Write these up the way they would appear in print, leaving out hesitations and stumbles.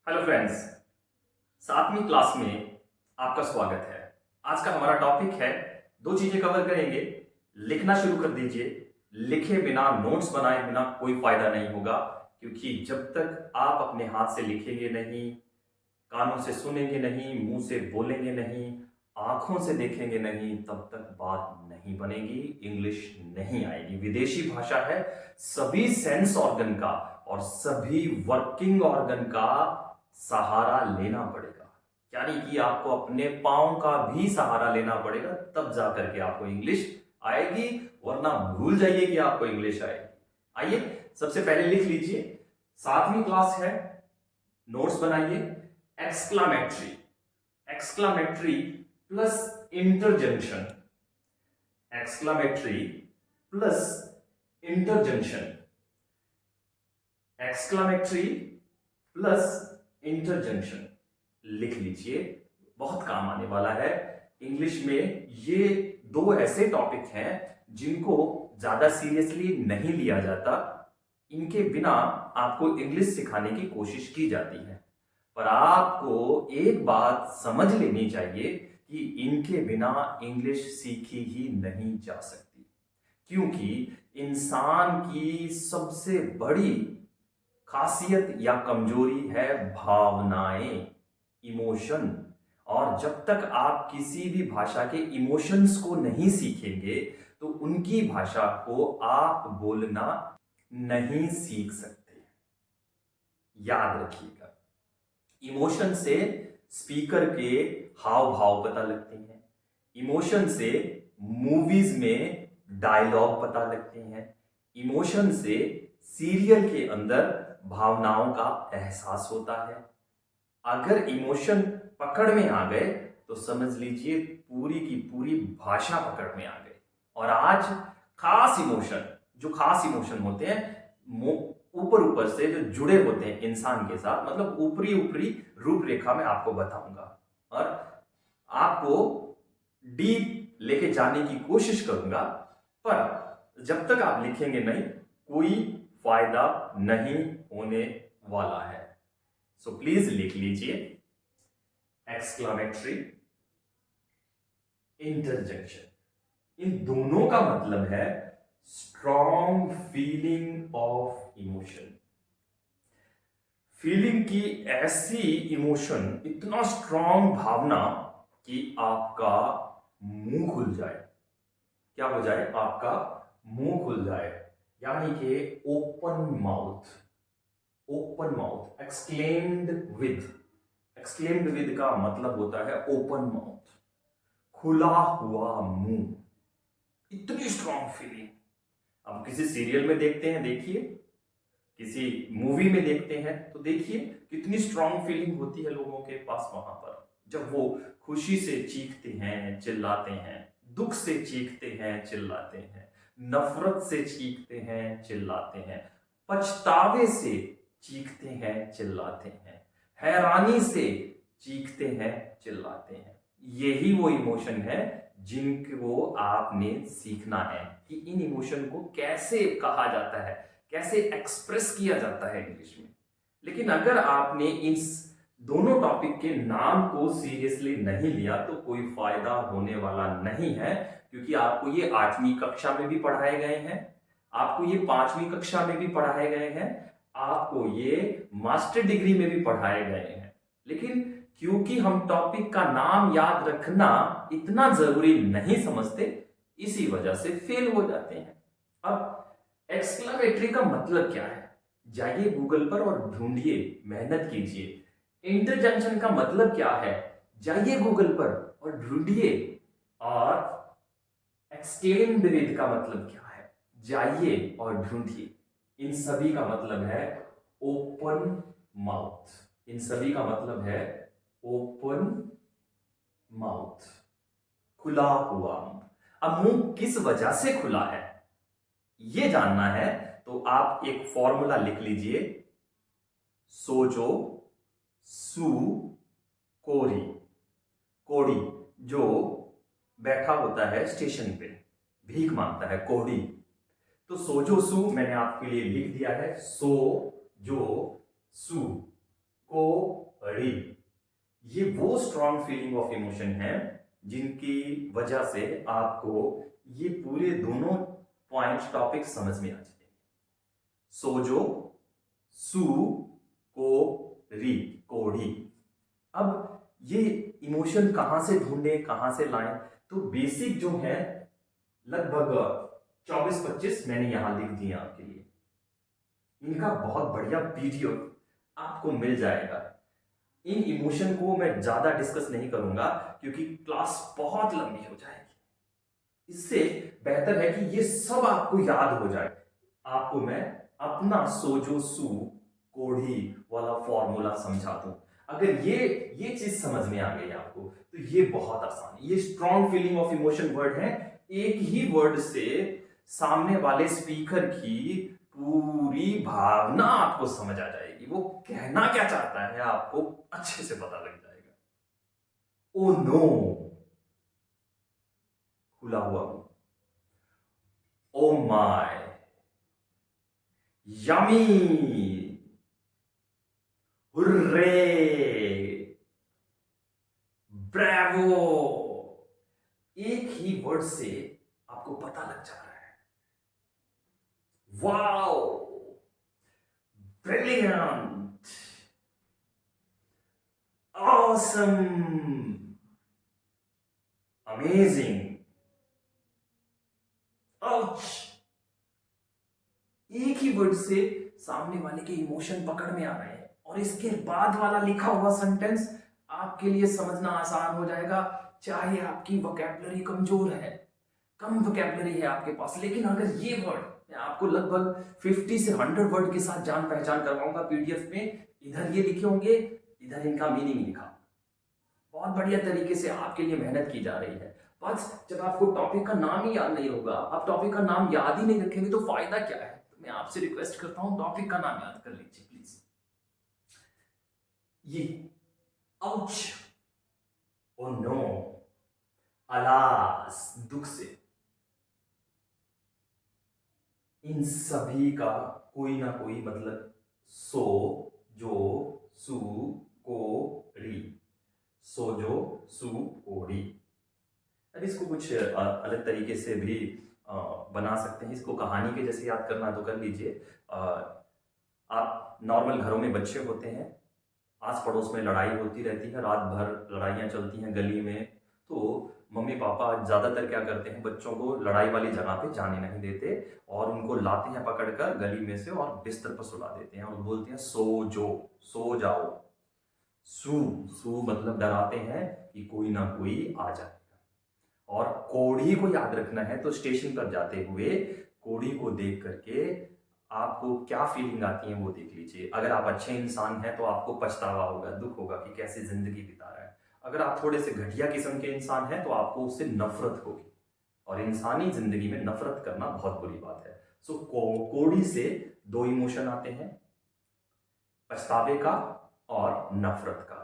Hello friends, 7वीं class में आपका स्वागत है। आज का हमारा टॉपिक है, दो चीजें कवर करेंगे। लिखना शुरू कर दीजिए। लिखे बिना, नोट्स बनाए बिना कोई फायदा नहीं होगा, क्योंकि जब तक आप अपने हाथ से लिखेंगे नहीं, कानों से सुनेंगे नहीं, मुंह से बोलेंगे नहीं, आंखों से देखेंगे नहीं, तब तक बात नहीं बनेगी, इंग्लिश नहीं आएगी। विदेशी भाषा है, सभी सेंस ऑर्गन का और सभी वर्किंग ऑर्गन का सहारा लेना पड़ेगा। यानी कि आपको अपने पांव का भी सहारा लेना पड़ेगा, तब जाकर के आपको इंग्लिश आएगी, वरना भूल जाइए कि आपको इंग्लिश आएगी। आइए सबसे पहले लिख लीजिए, 7वीं क्लास है, नोट्स बनाइए। Exclamatory, exclamatory plus interjection, exclamatory plus interjection, exclamatory plus interjection लिख लीजिए, बहुत काम आने वाला है इंग्लिश में। ये दो ऐसे टॉपिक हैं जिनको ज्यादा सीरियसली नहीं लिया जाता। इनके बिना आपको इंग्लिश सिखाने की कोशिश की जाती है, पर आपको एक बात समझ लेनी चाहिए कि इनके बिना इंग्लिश सीखी ही नहीं जा सकती, क्योंकि इंसान की सबसे बड़ी खासियत या कमजोरी है भावनाएं, इमोशन। और जब तक आप किसी भी भाषा के इमोशंस को नहीं सीखेंगे, तो उनकी भाषा को आप बोलना नहीं सीख सकते। याद रखिएगा, इमोशन से स्पीकर के हाव भाव पता लगते हैं, इमोशन से मूवीज में डायलॉग पता लगते हैं, इमोशन से सीरियल के अंदर भावनाओं का एहसास होता है। अगर इमोशन पकड़ में आ गए तो समझ लीजिए पूरी की पूरी भाषा पकड़ में आ गई। और आज खास इमोशन, जो खास इमोशन होते हैं, ऊपर ऊपर से जो जुड़े होते हैं इंसान के साथ, मतलब ऊपरी ऊपरी रूपरेखा में आपको बताऊंगा और आपको डीप लेके जाने की कोशिश करूंगा। पर जब तक आप लिखेंगे नहीं, कोई फायदा नहीं होने वाला है। सो प्लीज लिख लीजिए, एक्सक्लामेटरी, इंटरजेक्शन। इन दोनों का मतलब है strong feeling of emotion. Feeling की ऐसी इमोशन, इतना स्ट्रॉन्ग भावना कि आपका मुंह खुल जाए। क्या हो जाए? आपका मुंह खुल जाए, यानी कि open mouth. Open mouth, exclaimed with, exclaimed with का मतलब होता है ओपन माउथ, खुला हुआ मुंह। इतनी स्ट्रॉन्ग फीलिंग आप किसी सीरियल में देखते हैं, देखिए, किसी मूवी में देखते हैं तो देखिए कितनी स्ट्रॉन्ग फीलिंग होती है लोगों के पास वहां पर, जब वो खुशी से चीखते हैं, चिल्लाते हैं, दुख से चीखते हैं, चिल्लाते हैं, नफरत से चीखते हैं, चिल्लाते हैं, पछतावे से चीखते हैं, चिल्लाते हैं, हैरानी से चीखते हैं, चिल्लाते हैं। यही वो इमोशन है जिनको आपने सीखना है कि इन इमोशन को कैसे कहा जाता है, कैसे एक्सप्रेस किया जाता है इंग्लिश में। लेकिन अगर आपने इन दोनों टॉपिक के नाम को सीरियसली नहीं लिया तो कोई फायदा होने वाला नहीं है, क्योंकि आपको ये 8वीं कक्षा में भी पढ़ाए गए हैं, आपको ये 5वीं कक्षा में भी पढ़ाए गए हैं, आपको ये मास्टर डिग्री में भी पढ़ाए गए हैं। लेकिन क्योंकि हम टॉपिक का नाम याद रखना इतना जरूरी नहीं समझते, इसी वजह से फेल हो जाते हैं। अब एक्सक्लामेटरी का मतलब क्या है? जाइए गूगल पर और ढूंढिए, मेहनत कीजिए। इंटरजेक्शन का मतलब क्या है? जाइए गूगल पर और ढूंढिए। और एक्सक्लेम्ड विद का मतलब क्या है? जाइए और ढूंढिए। इन सभी का मतलब है ओपन माउथ। इन सभी का मतलब है ओपन माउथ, खुला हुआ मुंह। अब मुंह किस वजह से खुला है ये जानना है तो आप एक फॉर्मूला लिख लीजिए, सोजो सु कोरी। कोड़ी जो बैठा होता है स्टेशन पे, भीख मांगता है, कोड़ी। तो सोजो सु मैंने आपके लिए लिख दिया है, सो जो सु, कोड़ी। ये वो स्ट्रॉन्ग फीलिंग ऑफ इमोशन है जिनकी वजह से आपको ये पूरे दोनों पॉइंट टॉपिक समझ में आ जाएंगे। सोजो, सु, को, री, कोड़ी। अब ये इमोशन कहां से ढूंढे, कहां से लाएं? तो बेसिक जो है लगभग 24-25 मैंने यहां लिख दिए आपके लिए। इनका बहुत बढ़िया पीडीएफ आपको मिल जाएगा। इन इमोशन को मैं ज्यादा डिस्कस नहीं करूंगा क्योंकि क्लास बहुत लंबी हो जाएगी। इससे बेहतर है कि ये सब आपको याद हो जाए। आपको मैं अपना सोजो सु कोढ़ी वाला फॉर्मूला समझा दूं। अगर ये चीज समझ में आ गई आपको तो ये बहुत आसान है। ये strong feeling of emotion word है। एक ही वर्ड से सामने वाले स्पीकर की पूरी भावना आपको समझ आ जाएगी। वो कहना क्या चाहता है आपको अच्छे से पता लग जाएगा। ओ नो, खुला हुआ। Oh my, yummy, hurray, bravo. एक ही वर्ड से आपको पता लग जा रहा है। Wow, brilliant, awesome, amazing, ouch. एक ही वर्ड से सामने वाले के इमोशन पकड़ में आ रहे हैं और इसके बाद वाला लिखा हुआ सेंटेंस आपके लिए समझना आसान हो जाएगा। चाहे आपकी वोकैबुलरी कमजोर है, कम वोकैबुलरी है आपके पास, लेकिन अगर ये वर्ड मैं आपको लगभग 50 से 100 वर्ड के साथ जान पहचान करवाऊंगा पीडीएफ में। इधर ये लिखे होंगे, इधर इनका मीनिंग लिखा। बहुत बढ़िया तरीके से आपके लिए मेहनत की जा रही है। बस जब आपको टॉपिक का नाम ही याद नहीं होगा, आप टॉपिक का नाम याद ही नहीं रखेंगे तो फायदा क्या है? तो मैं आपसे रिक्वेस्ट करता हूं टॉपिक का नाम याद कर लीजिए प्लीज। ये आउच, ओ नो, अलास, दुख से। इन सभी का कोई ना कोई मतलब सो, जो, सु, को, री। सोजो, सु, कोड़ी। अब इसको कुछ अलग तरीके से भी बना सकते हैं। इसको कहानी के जैसे याद करना तो कर लीजिए। आप नॉर्मल घरों में बच्चे होते हैं, आस पड़ोस में लड़ाई होती रहती है, रात भर लड़ाइयाँ चलती हैं गली में। तो मम्मी पापा ज़्यादातर क्या करते हैं, बच्चों को लड़ाई वाली जगह पे जाने नहीं देते और उनको लाते हैं पकड़कर गली में से और बिस्तर पर सुला देते हैं और बोलते हैं सो जो, सो जाओ। सू, सू मतलब डराते हैं कि कोई ना कोई आ जाएगा। और कोढ़ी को याद रखना है तो स्टेशन पर जाते हुए कोढ़ी को देख करके आपको क्या फीलिंग आती है वो देख लीजिए। अगर आप अच्छे इंसान हैं तो आपको पछतावा होगा, दुख होगा कि कैसी जिंदगी बिता रहा है। अगर आप थोड़े से घटिया किस्म के इंसान हैं तो आपको उससे नफरत होगी, और इंसानी जिंदगी में नफरत करना बहुत बुरी बात है। सो कोढ़ी से दो इमोशन आते हैं, पछतावे का और नफरत का।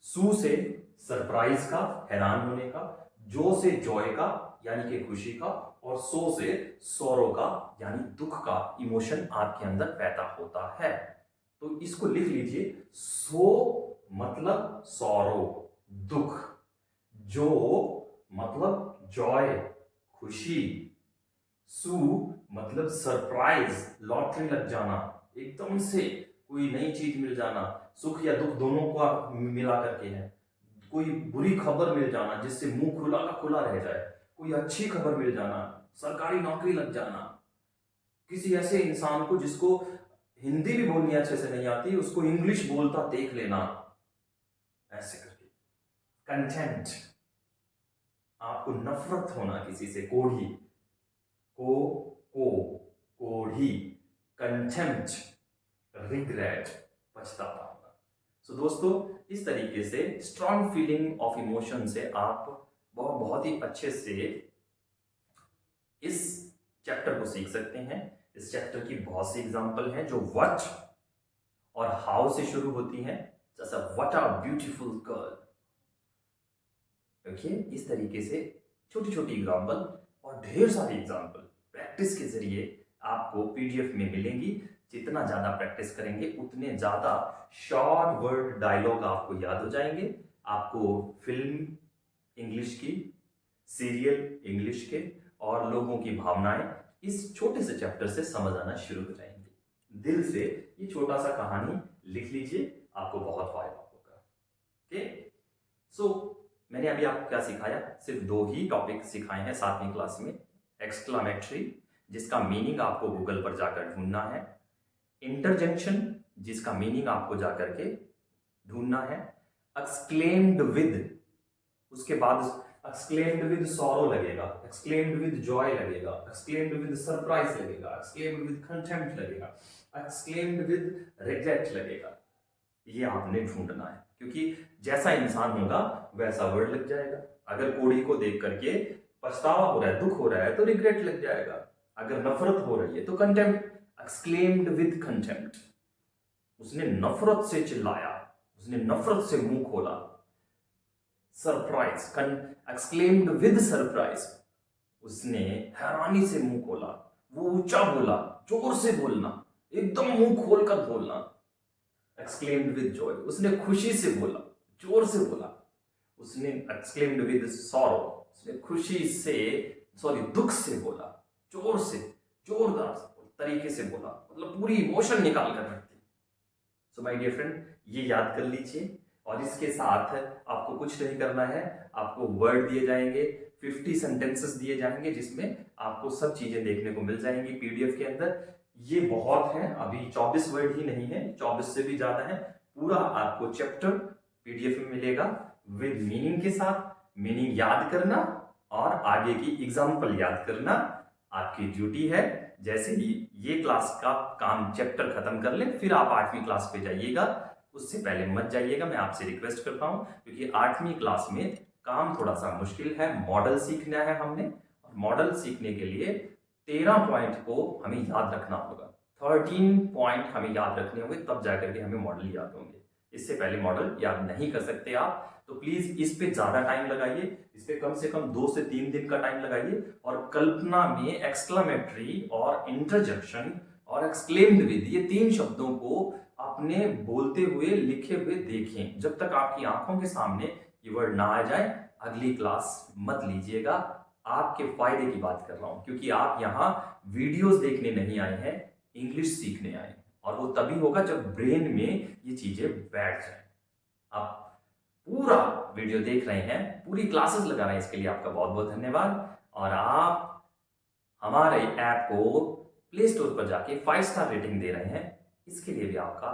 सू से सरप्राइज का, हैरान होने का। जो से जॉय का यानी कि खुशी का, और सो से सौरो का यानी दुख का इमोशन आपके अंदर पैदा होता है। तो इसको लिख लीजिए। सो मतलब सौरो, दुख। जो मतलब जॉय, खुशी। सू मतलब सरप्राइज, लॉटरी लग जाना, एकदम से कोई नई चीज मिल जाना। सुख या दुख दोनों को मिला करके है। कोई बुरी खबर मिल जाना जिससे मुंह खुला का खुला रह जाए, कोई अच्छी खबर मिल जाना, सरकारी नौकरी लग जाना, किसी ऐसे इंसान को जिसको हिंदी भी बोलनी अच्छे से नहीं आती उसको इंग्लिश बोलता देख लेना, ऐसे करके। कंटेंट, आपको नफरत होना किसी से, कोढ़ी, को कोढ़ी, कंटेम्प्ट, रिग्रेट, पछतावा होना। सो दोस्तों, इस तरीके से स्ट्रॉन्ग फीलिंग ऑफ इमोशन से आप बहुत ही अच्छे से इस चैप्टर को सीख सकते हैं। इस चैप्टर की बहुत सी एग्जांपल हैं जो व्हाट और हाउ से शुरू होती हैं, जैसा what a beautiful girl. Okay, इस तरीके से छोटी छोटी एग्जांपल और ढेर सारी एग्जांपल प्रैक्टिस के जरिए आपको पीडीएफ में मिलेंगी। जितना ज़्यादा प्रैक्टिस करेंगे उतने ज़्यादा शॉर्ट वर्ड डायलॉग आपको याद हो जाएंगे। आपको फिल्म इंग्लिश की, सीरियल इंग्लिश के और लोगों की भावनाएं इस छोटे से चैप्टर से समझ आना शुरू हो जाएंगे। दिल से ये छोटा सा कहानी लिख लीजिए, आपको बहुत फायदा होगा। ओके, सो मैंने अभी आपको क्या सिखाया, सिर्फ 2 ही टॉपिक सिखाए हैं 7वीं क्लास में। एक्सक्लामेटरी, जिसका मीनिंग आपको गूगल पर जाकर ढूंढना है। इंटरजेक्शन, जिसका मीनिंग आपको जाकर के ढूंढना है। एक्सक्लेम्ड विद, उसके बाद एक्सक्लेम्ड विद सॉरो लगेगा, एक्सक्लेम्ड विद जॉय लगेगा, एक्सक्लेम्ड विद सरप्राइज लगेगा, एक्सक्लेम्ड विद कंटेम्प्ट लगेगा, एक्सक्लेम्ड विद रिग्रेट लगेगा। ये आपने ढूंढना है, क्योंकि जैसा इंसान होगा वैसा वर्ड लग जाएगा। अगर कोड़ी को देख करके पछतावा हो रहा है, दुख हो रहा है, तो रिग्रेट लग जाएगा। अगर नफरत हो रही है तो कंटेम्प्ट। एक्सक्लेम्ड विद कंटेम्प्ट, उसने नफरत से चिल्लाया, उसने नफरत से मुंह खोला। सरप्राइज, एक्सक्लेम्ड विद सरप्राइज, उसने हैरानी से मुंह खोला, वो ऊंचा बोला, जोर से बोलना, एकदम मुंह खोलकर बोलना। एक्सक्लेम्ड विद जॉय, उसने खुशी से बोला, जोर से बोला। उसने एक्सक्लेम्ड विद सॉरो, उसने खुशी से, सॉरी, दुख से बोला, जोर से, जोरदार तरीके से बोला, मतलब पूरी इमोशन निकाल कर रखती। सो माय डियर फ्रेंड, ये याद कर लीजिए। और इसके साथ आपको कुछ नहीं करना है, आपको वर्ड दिए जाएंगे, 50 सेंटेंसेस दिए जाएंगे, जिसमें आपको सब चीजें देखने को मिल जाएंगी पीडीएफ के अंदर। ये बहुत है, अभी 24 वर्ड ही नहीं है, 24 से भी ज्यादा है। पूरा आपको चैप्टर पीडीएफ में मिलेगा विद मीनिंग के साथ। मीनिंग याद करना और आगे की एग्जाम्पल याद करना आपकी ड्यूटी है। जैसे ही ये क्लास का काम चैप्टर खत्म कर ले, फिर आप 8वीं क्लास पे जाइएगा, उससे पहले मत जाइएगा, मैं आपसे रिक्वेस्ट करता हूं, क्योंकि 8वीं क्लास में काम थोड़ा सा मुश्किल है। मॉडल सीखना है हमने, और मॉडल सीखने के लिए 13 पॉइंट को हमें याद रखना होगा। 13 पॉइंट हमें याद रखने होंगे, तब जाकर के हमें मॉडल याद होंगे। इससे पहले मॉडल याद नहीं कर सकते आप, तो प्लीज इस पे ज्यादा टाइम लगाइए, इस पे कम से कम 2 से 3 दिन का टाइम लगाइए। और कल्पना में एक्सक्लामेटरी और इंटरजेक्शन और एक्सक्लेम्ड विद, ये 3 शब्दों को अपने बोलते हुए, लिखे हुए देखें। जब तक आपकी आंखों के सामने ये वर्ड ना आ जाए, अगली क्लास मत लीजिएगा। आपके फायदे की बात कर रहा हूं, क्योंकि आप यहाँ वीडियोस देखने नहीं आए हैं, इंग्लिश सीखने आए हैं। और वो तभी होगा जब ब्रेन में ये चीजें बैठ जाए। आप पूरा वीडियो देख रहे हैं, पूरी क्लासेस लगा रहे हैं, इसके लिए आपका बहुत बहुत धन्यवाद। और आप हमारे ऐप को प्ले स्टोर पर जाके 5 स्टार रेटिंग दे रहे हैं, इसके लिए भी आपका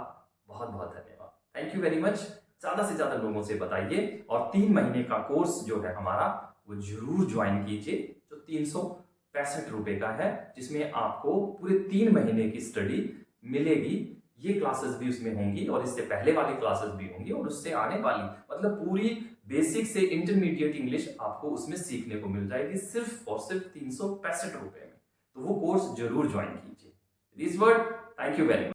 बहुत बहुत धन्यवाद। Thank you very much. ज्यादा से ज्यादा लोगों से बताइए, और 3 महीने का कोर्स जो है हमारा, वो जरूर ज्वाइन कीजिए, जो 365 रुपए का है, जिसमें आपको पूरे 3 महीने की स्टडी मिलेगी। ये क्लासेस भी उसमें होंगी, और इससे पहले वाली क्लासेस भी होंगी, और उससे आने वाली, मतलब पूरी बेसिक से इंटरमीडिएट इंग्लिश आपको उसमें सीखने को मिल जाएगी, सिर्फ और सिर्फ 365 रुपए में। तो वो कोर्स जरूर ज्वाइन कीजिए। This word, thank you very much.